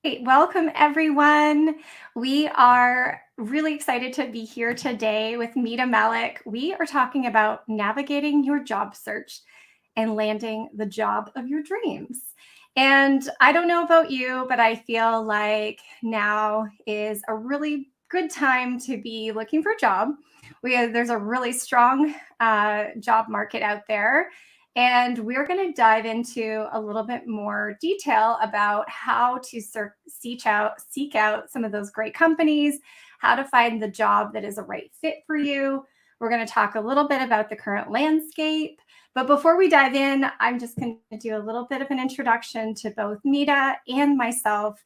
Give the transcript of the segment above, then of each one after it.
Welcome, everyone. We are really excited to be here today with Mita Mallick. We are talking about navigating your job search and landing the job of your dreams. And I don't know about you, but I feel like now is a really good time to be looking for a job. There's a really strong job market out there. And we're going to dive into a little bit more detail about how to seek out some of those great companies, how to find the job that is a right fit for you. We're going to talk a little bit about the current landscape. But before we dive in, I'm just going to do a little bit of an introduction to both Mita and myself.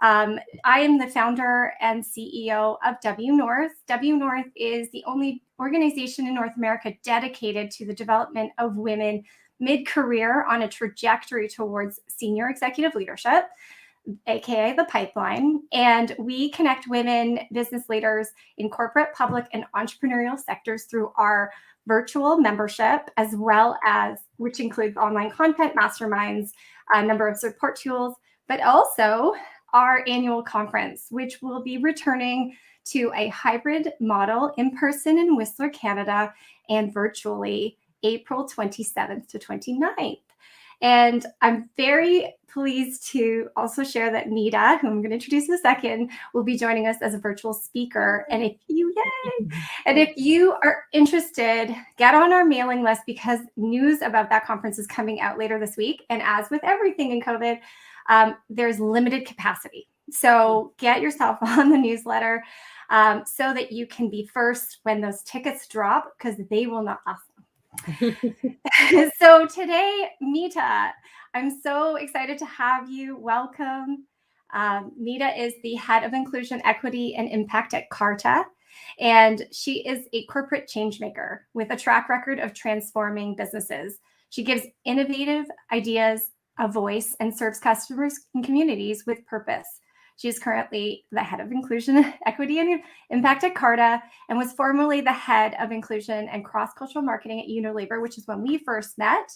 I am the founder and CEO of WNORTH. WNORTH is the only organization in North America dedicated to the development of women mid-career on a trajectory towards senior executive leadership, aka the pipeline. And we connect women business leaders in corporate, public, and entrepreneurial sectors through our virtual membership, as well as, which includes online content, masterminds, a number of support tools, but also our annual conference, which will be returning to a hybrid model in person in Whistler, Canada, and virtually April 27th to 29th. And I'm very pleased to also share that Mita, who I'm going to introduce in a second, will be joining us as a virtual speaker. And if you are interested, get on our mailing list because news about that conference is coming out later this week. And as with everything in COVID, there's limited capacity. So get yourself on the newsletter so that you can be first when those tickets drop, because they will not last long. So today, Mita, I'm so excited to have you. Welcome. Mita is the head of inclusion, equity, and impact at Carta. And she is a corporate change maker with a track record of transforming businesses. She gives innovative ideas a voice and serves customers and communities with purpose. She is currently the head of inclusion, equity, and impact at Carta, and was formerly the head of inclusion and cross-cultural marketing at Unilever, which is when we first met,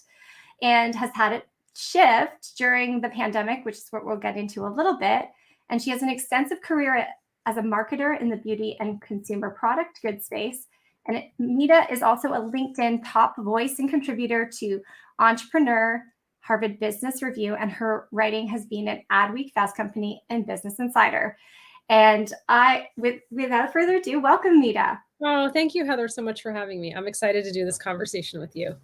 and has had it shift during the pandemic, which is what we'll get into a little bit. And she has an extensive career as a marketer in the beauty and consumer product goods space. And Mita is also a LinkedIn top voice and contributor to Entrepreneur, Harvard Business Review, and her writing has been at Adweek, Fast Company, and Business Insider. And without further ado, welcome, Mita. Oh, thank you, Heather, so much for having me. I'm excited to do this conversation with you.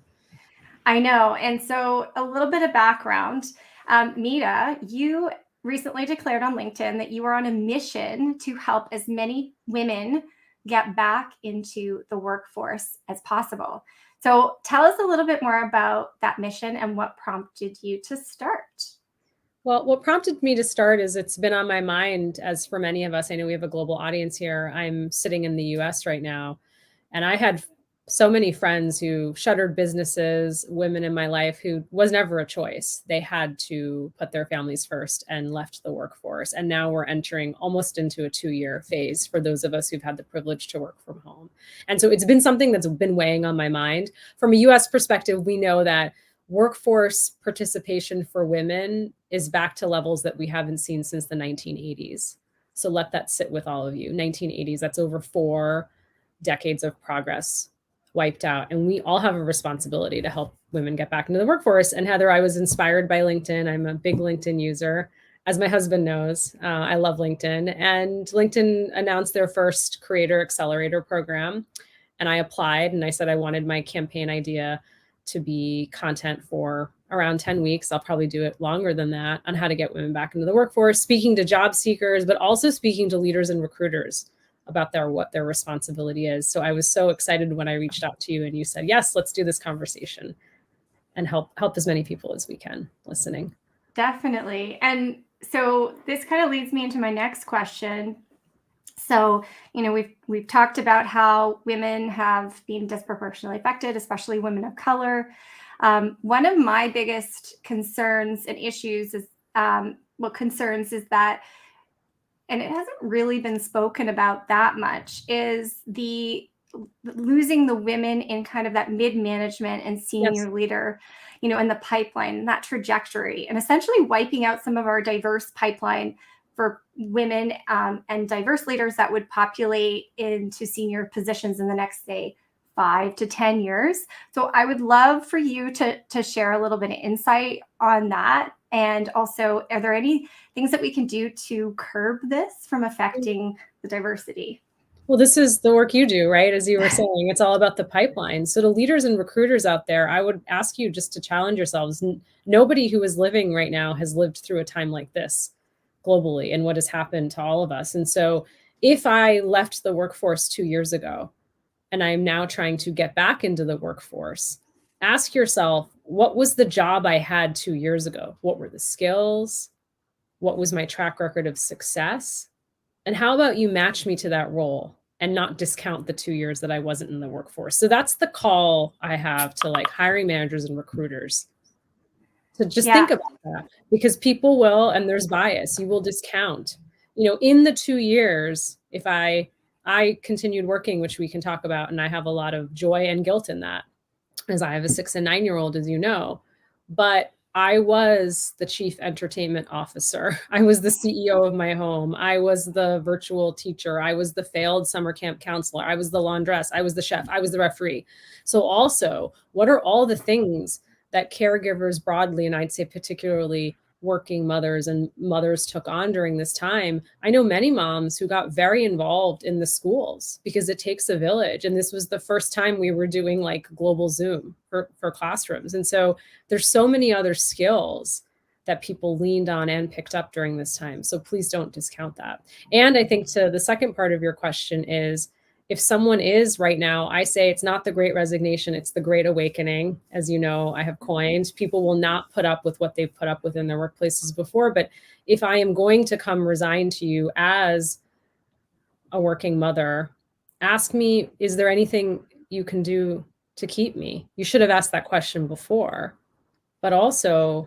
I know. And so a little bit of background. Mita, you recently declared on LinkedIn that you are on a mission to help as many women get back into the workforce as possible. So tell us a little bit more about that mission and what prompted you to start. Well, what prompted me to start is it's been on my mind, as for many of us. I know we have a global audience here. I'm sitting in the US right now, and I had so many friends who shuttered businesses, women in my life who was never a choice. They had to put their families first and left the workforce. And now we're entering almost into a 2-year phase for those of us who've had the privilege to work from home. And so it's been something that's been weighing on my mind. From a US perspective, we know that workforce participation for women is back to levels that we haven't seen since the 1980s. So let that sit with all of you. 1980s, that's over 4 decades of progress wiped out. And we all have a responsibility to help women get back into the workforce. And Heather, I was inspired by LinkedIn. I'm a big LinkedIn user. As my husband knows, I love LinkedIn. And LinkedIn announced their first Creator Accelerator program. And I applied and I said I wanted my campaign idea to be content for around 10 weeks. I'll probably do it longer than that on how to get women back into the workforce, speaking to job seekers, but also speaking to leaders and recruiters about what their responsibility is. So I was so excited when I reached out to you and you said, yes, let's do this conversation and help as many people as we can listening. Definitely. And so this kind of leads me into my next question. So, we've talked about how women have been disproportionately affected, especially women of color. One of my biggest concerns and issues is that, and it hasn't really been spoken about that much, is the losing the women in kind of that mid-management and senior leader, in the pipeline, that trajectory, and essentially wiping out some of our diverse pipeline for women and diverse leaders that would populate into senior positions in the next, say, 5 to 10 years. So I would love for you to share a little bit of insight on that. And also, are there any things that we can do to curb this from affecting the diversity? Well, this is the work you do, right? As you were saying, it's all about the pipeline. So to leaders and recruiters out there, I would ask you just to challenge yourselves. Nobody who is living right now has lived through a time like this globally and what has happened to all of us. And so if I left the workforce 2 years ago and I'm now trying to get back into the workforce, ask yourself, what was the job I had 2 years ago? What were the skills? What was my track record of success? And how about you match me to that role and not discount the 2 years that I wasn't in the workforce? So that's the call I have to like hiring managers and recruiters to just think about that, because people will, and there's bias, you will discount, in the 2 years, if I continued working, which we can talk about, and I have a lot of joy and guilt in that, as I have a 6 and 9-year-old, as you know, but I was the chief entertainment officer. I was the CEO of my home. I was the virtual teacher. I was the failed summer camp counselor. I was the laundress. I was the chef. I was the referee. So also, what are all the things that caregivers broadly, and I'd say particularly working mothers and mothers took on during this time? I know many moms who got very involved in the schools because it takes a village. And this was the first time we were doing like global Zoom for classrooms. And so there's so many other skills that people leaned on and picked up during this time. So please don't discount that. And I think to the second part of your question is, if someone is right now, I say it's not the great resignation, it's the great awakening. As you know, I have coined, people will not put up with what they've put up with in their workplaces before. But if I am going to come resign to you as a working mother, ask me, is there anything you can do to keep me? You should have asked that question before, but also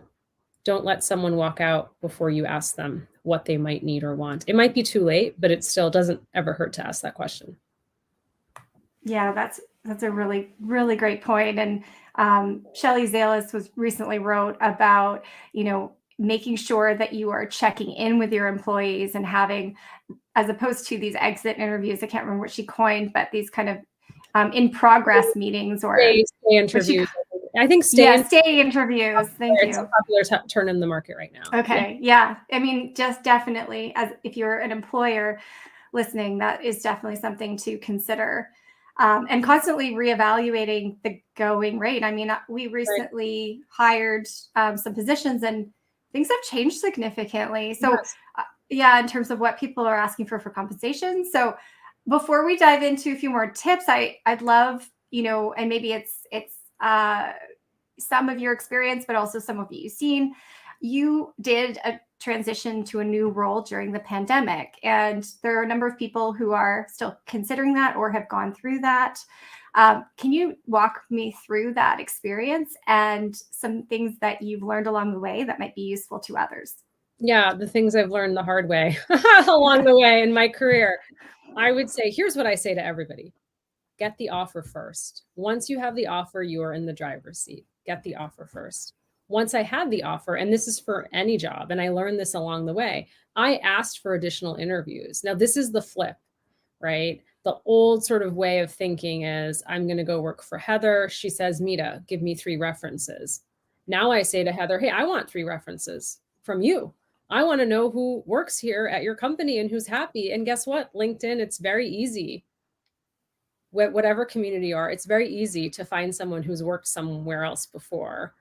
don't let someone walk out before you ask them what they might need or want. It might be too late, but it still doesn't ever hurt to ask that question. Yeah, that's a really, really great point. And Shelley Zalis was recently wrote about, making sure that you are checking in with your employees and having, as opposed to these exit interviews, I can't remember what she coined, but these kind of in progress meetings or stay interviews. I think stay interviews. Thank you. It's a popular term in the market right now. Okay. Yeah. I mean, just definitely, as if you're an employer listening, that is definitely something to consider. And constantly reevaluating the going rate. I mean, we recently hired some positions and things have changed significantly. So in terms of what people are asking for compensation. So before we dive into a few more tips, I'd love, and maybe it's some of your experience, but also some of what you've seen. You did a transition to a new role during the pandemic, and there are a number of people who are still considering that or have gone through that. Can you walk me through that experience and some things that you've learned along the way that might be useful to others? Yeah, the things I've learned the hard way along the way in my career. I would say, here's what I say to everybody. Get the offer first. Once you have the offer, you are in the driver's seat. Get the offer first. Once I had the offer, and this is for any job, and I learned this along the way, I asked for additional interviews. Now, this is the flip, right? The old sort of way of thinking is, I'm going to go work for Heather. She says, Mita, give me 3 references. Now I say to Heather, hey, I want 3 references from you. I want to know who works here at your company and who's happy. And guess what? LinkedIn, it's very easy. Whatever community you are, it's very easy to find someone who's worked somewhere else before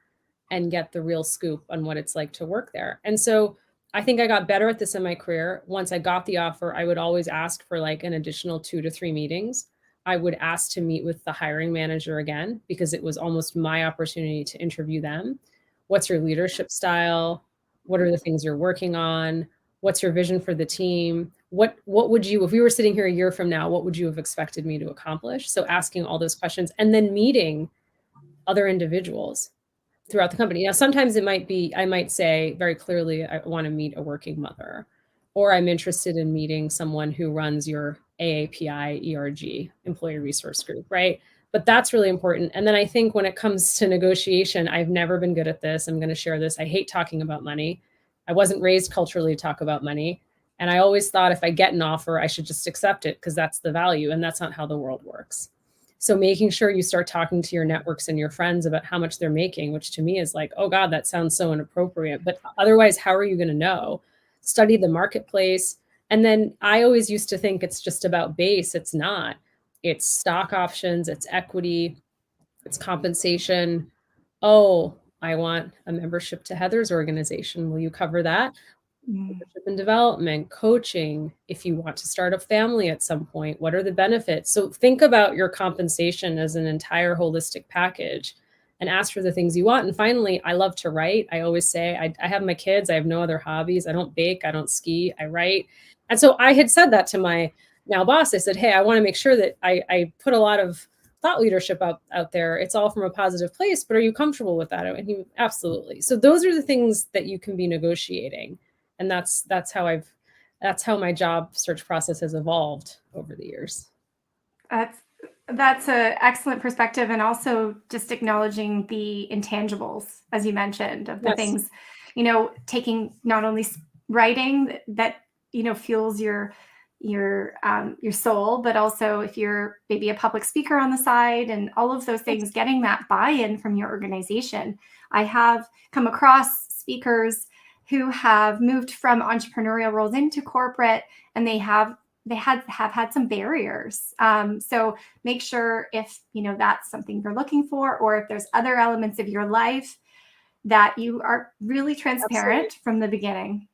and get the real scoop on what it's like to work there. And so I think I got better at this in my career. Once I got the offer, I would always ask for like an additional 2 to 3 meetings. I would ask to meet with the hiring manager again, because it was almost my opportunity to interview them. What's your leadership style? What are the things you're working on? What's your vision for the team? What would you, if we were sitting here a year from now, what would you have expected me to accomplish? So asking all those questions and then meeting other individuals throughout the company. Now, sometimes it might be, I might say very clearly, I want to meet a working mother, or I'm interested in meeting someone who runs your AAPI ERG, Employee Resource Group, right? But that's really important. And then I think when it comes to negotiation, I've never been good at this. I'm going to share this. I hate talking about money. I wasn't raised culturally to talk about money. And I always thought if I get an offer, I should just accept it because that's the value. And that's not how the world works. So making sure you start talking to your networks and your friends about how much they're making, which to me is like, oh God, that sounds so inappropriate. But otherwise, how are you going to know? Study the marketplace. And then I always used to think it's just about base. It's not. It's stock options, it's equity, it's compensation. Oh, I want a membership to Heather's organization. Will you cover that? Leadership and development, coaching. If you want to start a family at some point, what are the benefits? So think about your compensation as an entire holistic package and ask for the things you want. And finally, I love to write. I always say, I have my kids. I have no other hobbies. I don't bake. I don't ski. I write. And so I had said that to my now boss. I said, hey, I want to make sure that I put a lot of thought leadership out there. It's all from a positive place, but are you comfortable with that? And he, absolutely. So those are the things that you can be negotiating. And that's how my job search process has evolved over the years. That's an excellent perspective, and also just acknowledging the intangibles, as you mentioned, of the Yes. things, taking not only writing that fuels your soul, but also if you're maybe a public speaker on the side and all of those things, getting that buy-in from your organization. I have come across speakers who have moved from entrepreneurial roles into corporate, and they have had some barriers. So make sure if that's something you're looking for, or if there's other elements of your life, that you are really transparent Absolutely. from the beginning.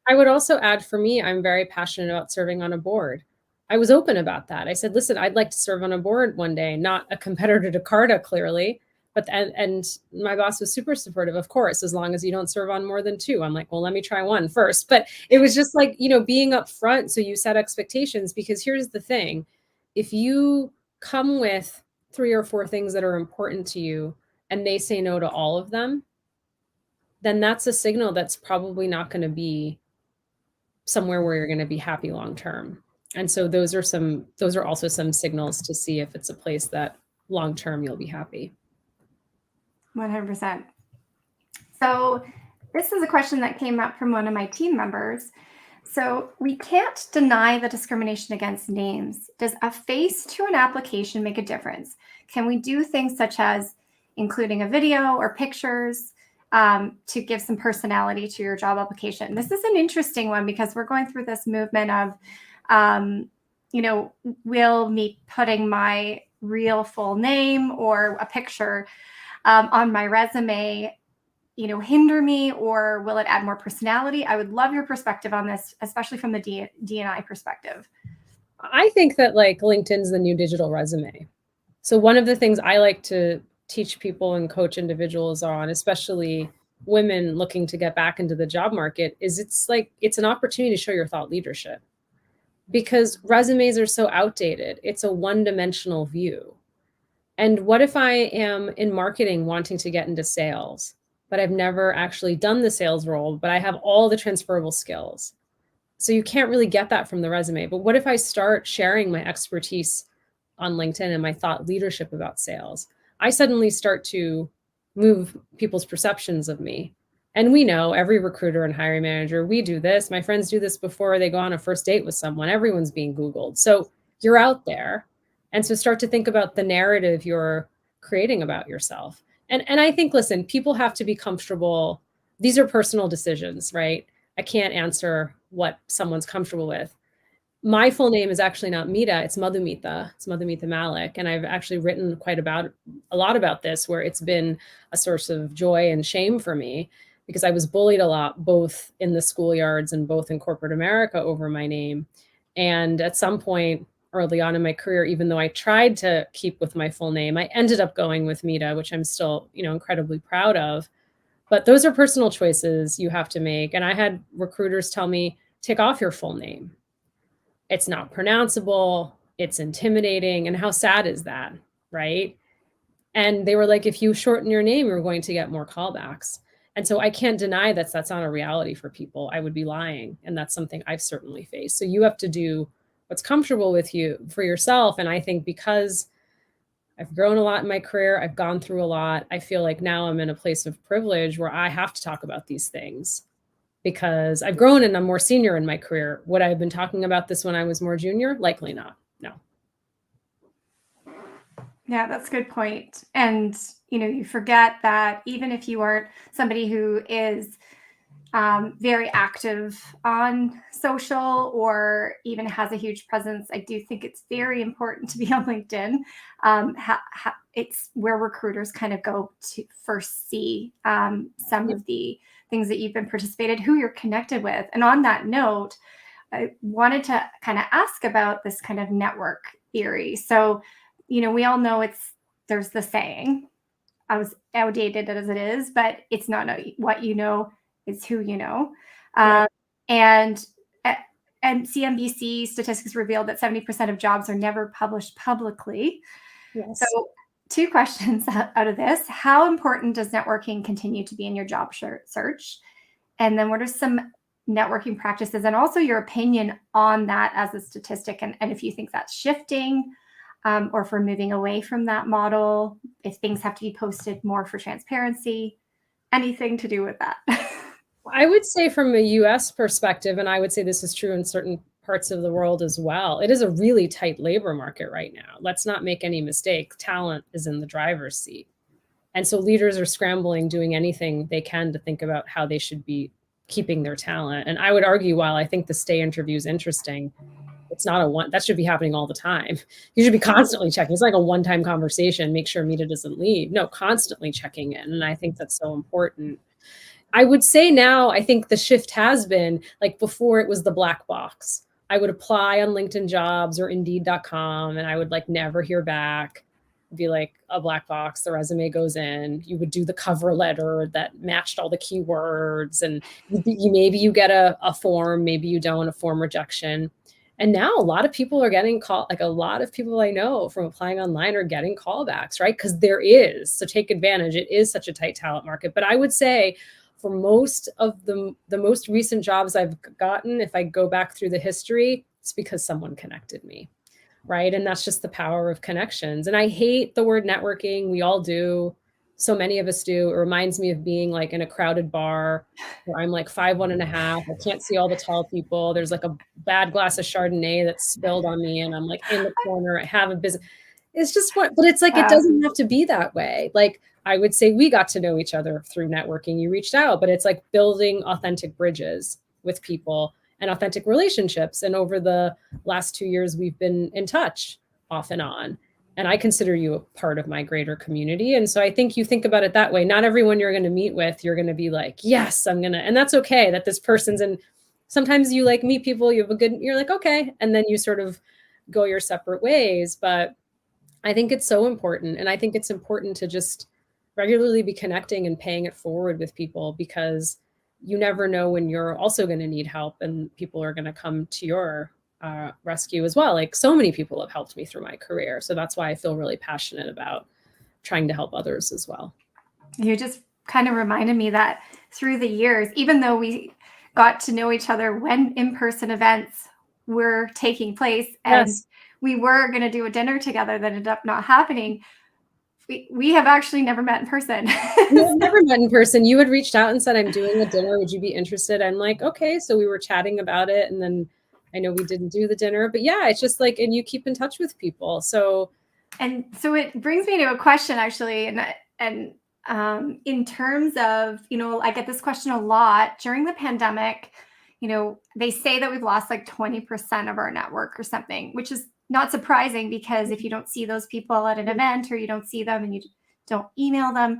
I would also add, for me, I'm very passionate about serving on a board. I was open about that. I said, listen, I'd like to serve on a board one day, not a competitor to Carta, clearly. But and my boss was super supportive, of course, as long as you don't serve on more than two. I'm like, well, let me try one first. But it was just like, being upfront. So you set expectations, because here's the thing. If you come with 3 or 4 things that are important to you and they say no to all of them, then that's a signal that's probably not going to be somewhere where you're going to be happy long term. And so those are also some signals to see if it's a place that long term you'll be happy. 100%. So this is a question that came up from one of my team members. So we can't deny the discrimination against names. Does a face to an application make a difference? Can we do things such as including a video or pictures to give some personality to your job application? This is an interesting one, because we're going through this movement of, will me putting my real full name or a picture on my resume hinder me, or will it add more personality? I would love your perspective on this, especially from the D&I perspective. I think that LinkedIn's the new digital resume. So one of the things I like to teach people and coach individuals on, especially women looking to get back into the job market, is it's an opportunity to show your thought leadership, because resumes are so outdated. It's a one-dimensional view. And what if I am in marketing wanting to get into sales, but I've never actually done the sales role, but I have all the transferable skills? So you can't really get that from the resume. But what if I start sharing my expertise on LinkedIn and my thought leadership about sales? I suddenly start to move people's perceptions of me. And we know, every recruiter and hiring manager, we do this. My friends do this before they go on a first date with someone. Everyone's being Googled. So you're out there. And so start to think about the narrative you're creating about yourself. And I think, listen, people have to be comfortable. These are personal decisions, right? I can't answer what someone's comfortable with. My full name is actually not Mita, it's Madhumita. It's Mita Mallick. And I've actually written a lot about this, where it's been a source of joy and shame for me, because I was bullied a lot, both in the schoolyards and both in corporate America, over my name. And at some point early on in my career, even though I tried to keep with my full name, I ended up going with Mita, which I'm still, incredibly proud of. But those are personal choices you have to make. And I had recruiters tell me, take off your full name. It's not pronounceable. It's intimidating. And how sad is that, right? And they were like, if you shorten your name, you're going to get more callbacks. And so I can't deny that's not a reality for people. I would be lying. And that's something I've certainly faced. So you have to do what's comfortable with you for yourself. And I think because I've grown a lot in my career, I've gone through a lot, I feel like now I'm in a place of privilege where I have to talk about these things. because I've grown and I'm more senior in my career. Would I have been talking about this when I was more junior? Likely not. No. Yeah, that's a good point. And, you forget that even if you aren't somebody who is very active on social or even has a huge presence, I do think it's very important to be on LinkedIn. It's where recruiters kind of go to first see some of the things that you've been participated, who you're connected with. And on that note, I wanted to kind of ask about this kind of network theory. So, we all know there's the saying, as outdated as it is, but it's not what you know, is who you know. Right. Um, and and CNBC statistics revealed that 70% of jobs are never published publicly. So, Yes. two questions out of this: how important does networking continue to be in your job search? And then what are some networking practices and also your opinion on that as a statistic, and if you think that's shifting, or if we're moving away from that model, if things have to be posted more for transparency, anything to do with that. I would say from a US perspective, and I would say this is true in certain parts of the world as well, it is a really tight labor market right now. Let's not make any mistake. Talent is in the driver's seat. And so leaders are scrambling, doing anything they can to think about how they should be keeping their talent. And I would argue, while I think the stay interview is interesting, it's not that should be happening all the time. You should be constantly checking. It's like a one-time conversation. Make sure Mita doesn't leave. No, constantly checking in. And I think that's so important. I would say now, I think the shift has been, like, before it was the black box. I would apply on LinkedIn Jobs or Indeed.com and I would like never hear back. It'd be like a black box. The resume goes in. You would do the cover letter that matched all the keywords, and maybe you get a form, maybe you don't, a form rejection. And now a lot of people are getting called, like a lot of people I know from applying online are getting callbacks, right? Because there is. So take advantage. It is such a tight talent market. But I would say for most of the most recent jobs I've gotten, if I go back through the history, it's because someone connected me, right? And that's just the power of connections. And I hate the word networking. We all do. So many of us do. It reminds me of being like in a crowded bar where I'm like 5'1.5". I can't see all the tall people. There's like a bad glass of Chardonnay that's spilled on me, and I'm like in the corner. I have a business. It's just what, but it's like, it doesn't have to be that way. Like, I would say we got to know each other through networking. You reached out, but it's like building authentic bridges with people and authentic relationships. And over the last 2 years, we've been in touch off and on. And I consider you a part of my greater community. And so I think you think about it that way. Not everyone you're going to meet with, you're going to be like, yes, I'm going to, and that's okay that this person's in. Sometimes you like meet people, you have a good, you're like, okay. And then you sort of go your separate ways. But I think it's so important. And I think it's important to just regularly be connecting and paying it forward with people, because you never know when you're also going to need help and people are going to come to your rescue as well. Like, so many people have helped me through my career. So that's why I feel really passionate about trying to help others as well. You just kind of reminded me that through the years, even though we got to know each other when in-person events were taking place, and Yes. we were going to do a dinner together that ended up not happening, we have actually never met in person. We have never met in person. You had reached out and said, I'm doing a dinner. Would you be interested? I'm like, okay. So we were chatting about it. And then I know we didn't do the dinner, but yeah, it's just like, and you keep in touch with people. So, and so it brings me to a question, actually. And in terms of, I get this question a lot during the pandemic. They say that we've lost like 20% of our network or something, which is not surprising, because if you don't see those people at an event, or you don't see them and you don't email them,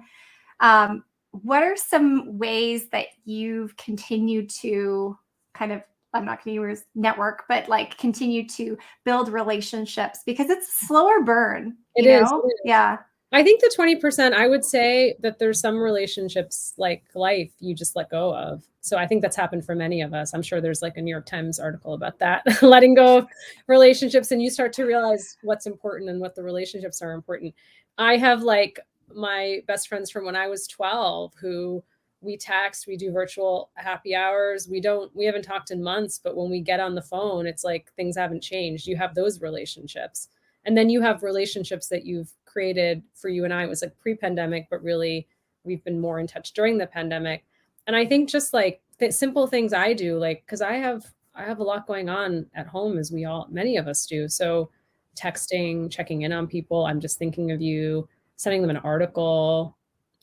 what are some ways that you've continued to kind of, I'm not going to use network, but like continue to build relationships, because it's a slower burn, It is. Yeah. I think the 20%, I would say that there's some relationships, like life, you just let go of. So I think that's happened for many of us. I'm sure there's like a New York Times article about that, letting go of relationships, and you start to realize what's important and what the relationships are important. I have like my best friends from when I was 12 who we text, we do virtual happy hours. We haven't talked in months, but when we get on the phone, it's like things haven't changed. You have those relationships. And then you have relationships that you've created. For you and I, it was like pre-pandemic, but really we've been more in touch during the pandemic. And I think just like simple things I do, like, because I have a lot going on at home, as many of us do. So texting, checking in on people, I'm just thinking of you, sending them an article,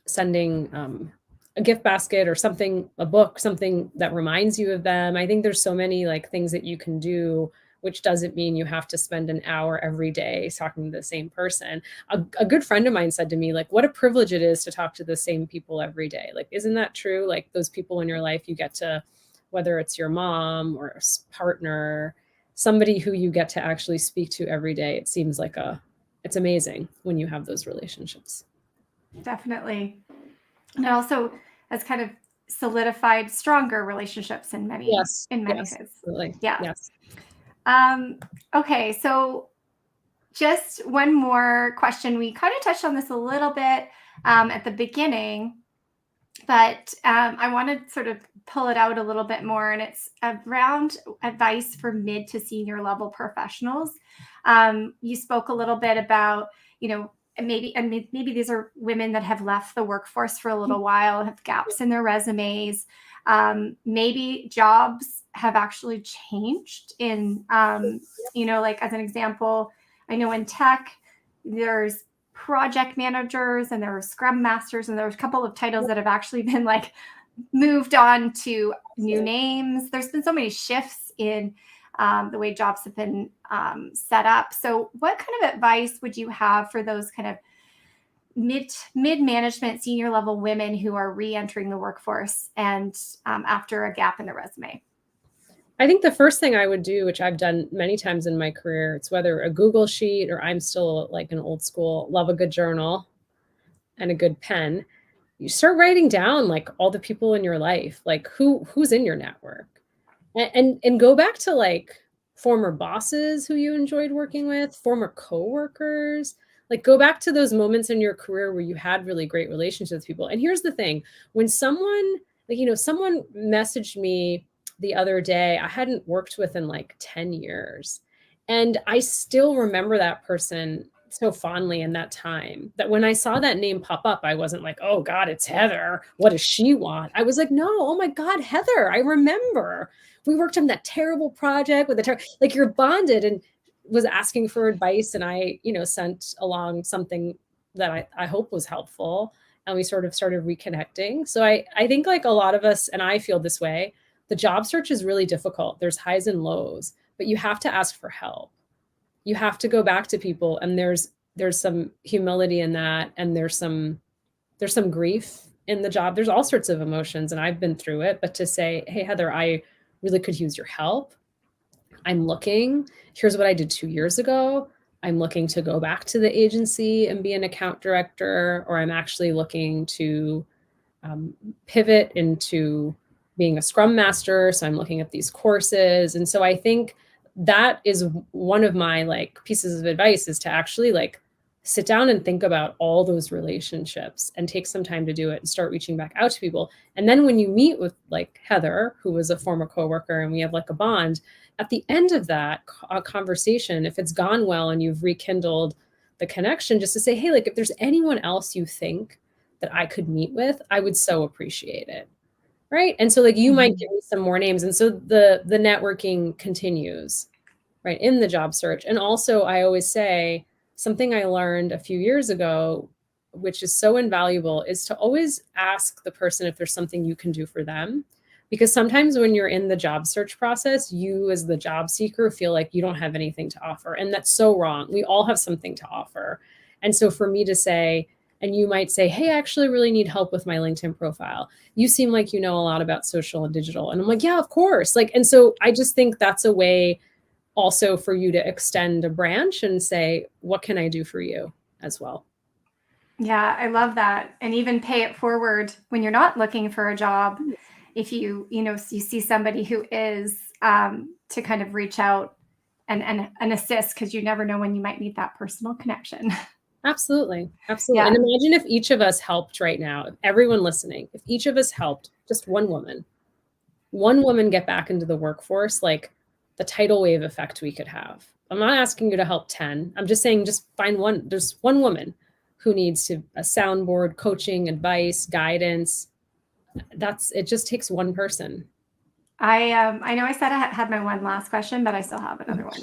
sending a gift basket or something, a book, something that reminds you of them. I think there's so many like things that you can do, which doesn't mean you have to spend an hour every day talking to the same person. A good friend of mine said to me, like, what a privilege it is to talk to the same people every day. Like, isn't that true? Like, those people in your life, you get to, whether it's your mom or a partner, somebody who you get to actually speak to every day. It seems like it's amazing when you have those relationships. Definitely. And it also has kind of solidified stronger relationships in many Yes. cases. Absolutely. Yeah. Yes. Okay. So just one more question. We kind of touched on this a little bit at the beginning, but I want to sort of pull it out a little bit more. And it's around advice for mid to senior level professionals. You spoke a little bit about, maybe these are women that have left the workforce for a little while, have gaps in their resumes. Maybe jobs have actually changed in, like as an example, I know in tech, there's project managers and there are scrum masters, and there's a couple of titles that have actually been like moved on to new names. There's been so many shifts in the way jobs have been set up. So what kind of advice would you have for those kind of mid management, senior level women who are re-entering the workforce and after a gap in the resume? I think the first thing I would do, which I've done many times in my career, it's whether a Google sheet or I'm still like an old school, love a good journal and a good pen. You start writing down like all the people in your life, like who's in your network, and go back to like former bosses who you enjoyed working with, former coworkers. Like, go back to those moments in your career where you had really great relationships with people. And here's the thing, when someone someone messaged me the other day, I hadn't worked with in like 10 years. And I still remember that person so fondly in that time, that when I saw that name pop up, I wasn't like, oh God, it's Heather. What does she want? I was like, no, oh my God, Heather, I remember. We worked on that terrible project with like, you're bonded, and was asking for advice. And I, sent along something that I hope was helpful. And we sort of started reconnecting. So I think like a lot of us, and I feel this way, the job search is really difficult. There's highs and lows, but you have to ask for help. You have to go back to people, and there's some humility in that, and there's some grief in the job. There's all sorts of emotions, and I've been through it. But to say, hey, Heather, I really could use your help. I'm looking. Here's what I did 2 years ago. I'm looking to go back to the agency and be an account director, or I'm actually looking to pivot into being a scrum master. So I'm looking at these courses. And so I think that is one of my like pieces of advice, is to actually like sit down and think about all those relationships and take some time to do it and start reaching back out to people. And then when you meet with like Heather, who was a former coworker, and we have like a bond, at the end of that conversation, if it's gone well and you've rekindled the connection, just to say, hey, like if there's anyone else you think that I could meet with, I would so appreciate it. Right. And so like you might give me some more names. And so the networking continues, right, in the job search. And also I always say, something I learned a few years ago, which is so invaluable, is to always ask the person if there's something you can do for them. Because sometimes when you're in the job search process, you as the job seeker feel like you don't have anything to offer. And that's so wrong. We all have something to offer. And so for me to say, and you might say, hey, I actually really need help with my LinkedIn profile. You seem like you know a lot about social and digital. And I'm like, yeah, of course. Like, and so I just think that's a way also for you to extend a branch and say, what can I do for you as well? Yeah, I love that. And even pay it forward when you're not looking for a job. If you see somebody who is, to kind of reach out and assist, because you never know when you might need that personal connection. Absolutely. Absolutely. Yeah. And imagine if each of us helped right now, if everyone listening, if each of us helped just one woman get back into the workforce, like the tidal wave effect we could have. I'm not asking you to help 10. I'm just saying, just find one. There's one woman who needs a soundboard, coaching, advice, guidance. it just takes one person. I know I said I had my one last question, but I still have another one.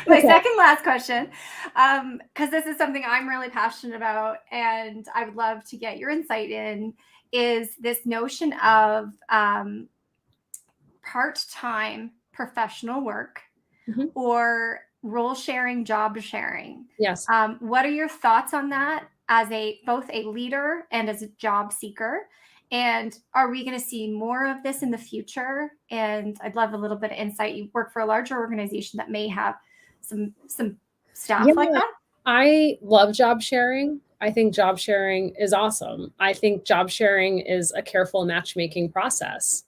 My Okay. second last question, because this is something I'm really passionate about, and I would love to get your insight in, is this notion of part-time professional work Mhm. or role sharing, job sharing. Yes. What are your thoughts on that as both a leader and as a job seeker? And are we going to see more of this in the future? And I'd love a little bit of insight. You work for a larger organization that may have some Yeah, staff like that. I love job sharing. I think job sharing is awesome. I think job sharing is a careful matchmaking process.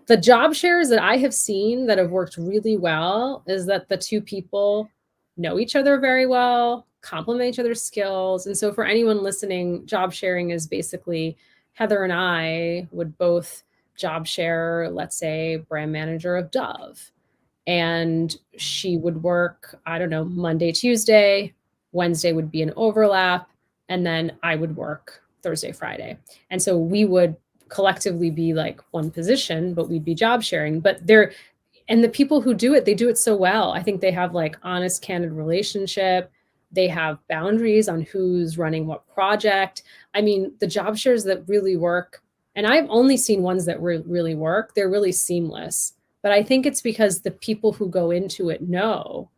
The job shares that I have seen that have worked really well is that the two people know each other very well, complement each other's skills. And so for anyone listening, job sharing is basically Heather and I would both job share, let's say, brand manager of Dove. And she would work, I don't know, Monday, Tuesday, Wednesday would be an overlap, and then I would work Thursday, Friday. And so we would collectively be like one position, but we'd be job sharing. But they're, and the people who do it, they do it so well. I think they have like honest, candid relationship. They have boundaries on who's running what project. I mean, the job shares that really work, and I've only seen ones that really work. They're really seamless. But I think it's because the people who go into it know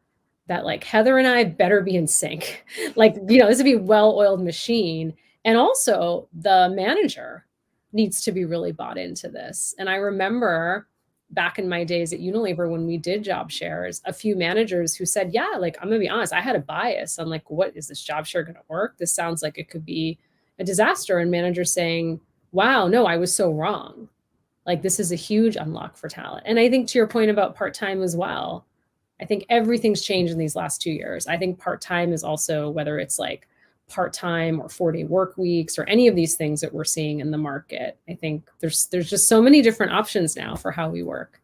that like Heather and I better be in sync. Like, this would be a well-oiled machine. And also the manager needs to be really bought into this. And I remember back in my days at Unilever when we did job shares, a few managers who said, yeah, like I'm gonna be honest, I had a bias. I'm like, what is this job share gonna work? This sounds like it could be a disaster. And managers saying, wow, no, I was so wrong. Like this is a huge unlock for talent. And I think to your point about part-time as well, I think everything's changed in these last 2 years. I think part-time is also, whether it's like part-time or 4-day work weeks or any of these things that we're seeing in the market. I think there's just so many different options now for how we work.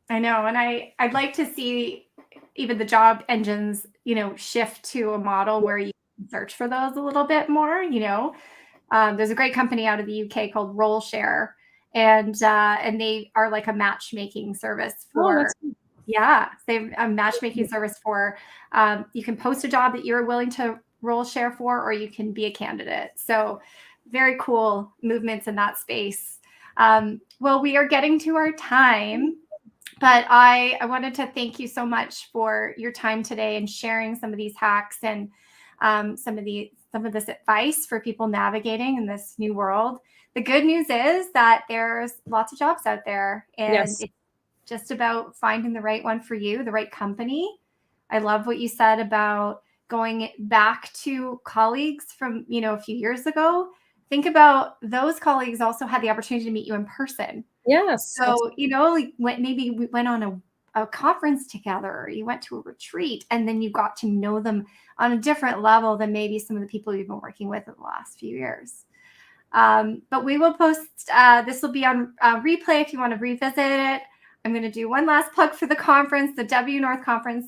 I know. And I'd like to see even the job engines, shift to a model where you can search for those a little bit more. There's a great company out of the UK called Roll Share, and they are like a matchmaking service Oh, for. that's Yeah, they have a matchmaking service for. You can post a job that you're willing to role share for, or you can be a candidate. So, very cool movements in that space. Well, we are getting to our time, but I wanted to thank you so much for your time today and sharing some of these hacks and some of this advice for people navigating in this new world. The good news is that there's lots of jobs out there, and yes. it's just about finding the right one for you, the right company. I love what you said about going back to colleagues from, a few years ago. Think about those colleagues also had the opportunity to meet you in person. Yes. So, like maybe we went on a conference together, or you went to a retreat, and then you got to know them on a different level than maybe some of the people you've been working with in the last few years. But we will post, this will be on replay if you want to revisit it. I'm going to do one last plug for the conference, the WNORTH conference.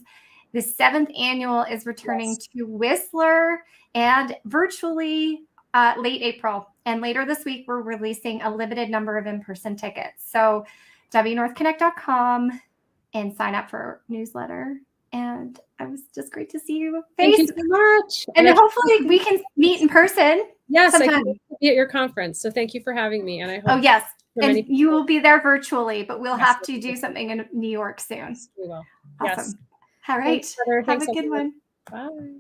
The 7th annual is returning to Whistler and virtually late April. And later this week, we're releasing a limited number of in-person tickets. So WNORTHconnect.com and sign up for newsletter. And it was just great to see you Thank you face. so much. And hopefully we can meet in person. Yes, sometime. I can be at your conference. So thank you for having me. And I hope. Oh, yes. And many you will be there virtually, but we'll Yes, have to do something in New York soon. we will. Awesome. Yes. All right. Thanks, Heather. Have Thanks, a good everyone. one. Bye.